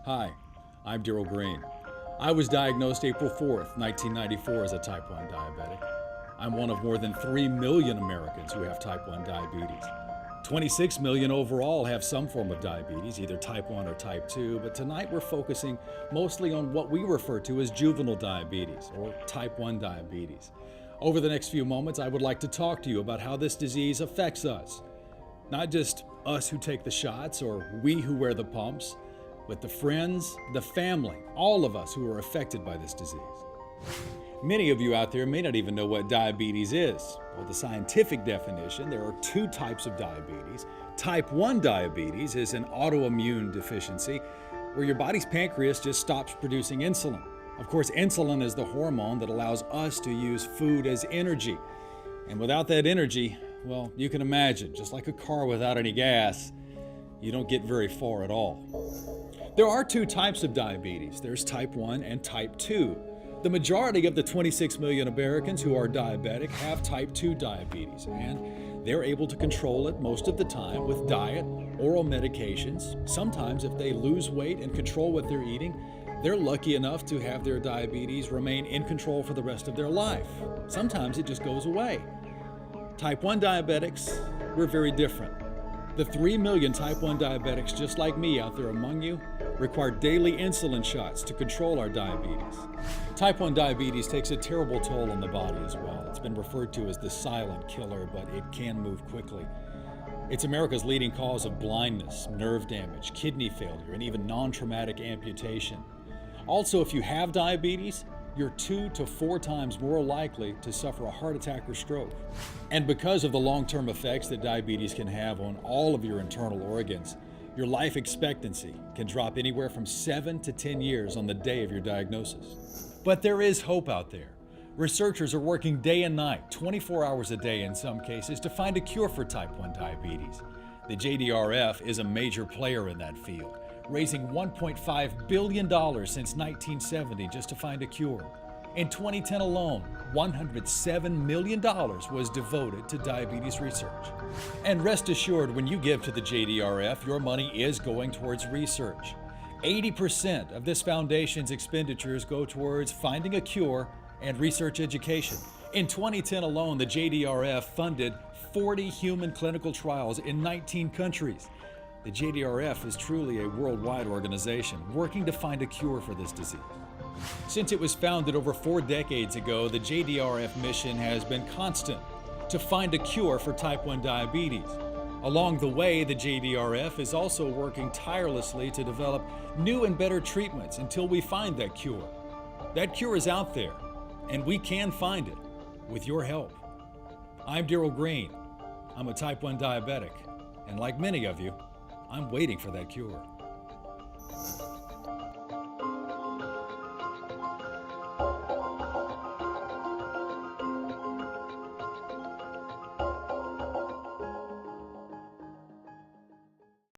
Hi, I'm Darrell Green. I was diagnosed April 4th, 1994 as a type 1 diabetic. I'm one of more than 3 million Americans who have type 1 diabetes. 26 million overall have some form of diabetes, either type 1 or type 2, but tonight we're focusing mostly on what we refer to as juvenile diabetes or type 1 diabetes. Over the next few moments, I would like to talk to you about how this disease affects us. Not just us who take the shots or we who wear the pumps, but the friends, the family, all of us who are affected by this disease. Many of you out there may not even know what diabetes is. Well, the scientific definition, there are two types of diabetes. Type 1 diabetes is an autoimmune deficiency where your body's pancreas just stops producing insulin. Of course, insulin is the hormone that allows us to use food as energy. And without that energy, well, you can imagine, just like a car without any gas, you don't get very far at all. There are two types of diabetes. There's type 1 and type 2. The majority of the 26 million Americans who are diabetic have type 2 diabetes, and they're able to control it most of the time with diet, oral medications. Sometimes if they lose weight and control what they're eating, they're lucky enough to have their diabetes remain in control for the rest of their life. Sometimes it just goes away. Type 1 diabetics, we're very different. The 3 million type 1 diabetics just like me out there among you require daily insulin shots to control our diabetes. Type 1 diabetes takes a terrible toll on the body as well. It's been referred to as the silent killer, but it can move quickly. It's America's leading cause of blindness, nerve damage, kidney failure, and even non-traumatic amputation. Also, if you have diabetes, you're 2 to 4 times more likely to suffer a heart attack or stroke. And because of the long-term effects that diabetes can have on all of your internal organs, your life expectancy can drop anywhere from 7 to 10 years on the day of your diagnosis. But there is hope out there. Researchers are working day and night, 24 hours a day in some cases, to find a cure for type 1 diabetes. The JDRF is a major player in that field, raising $1.5 billion since 1970 just to find a cure. In 2010 alone, $107 million was devoted to diabetes research. And rest assured, when you give to the JDRF, your money is going towards research. 80% of this foundation's expenditures go towards finding a cure and research education. In 2010 alone, the JDRF funded 40 human clinical trials in 19 countries. The JDRF is truly a worldwide organization working to find a cure for this disease. Since it was founded over 4 decades ago, the JDRF mission has been constant to find a cure for type 1 diabetes. Along the way, the JDRF is also working tirelessly to develop new and better treatments until we find that cure. That cure is out there, and we can find it with your help. I'm Darrell Green. I'm a type 1 diabetic, and like many of you, I'm waiting for that cure.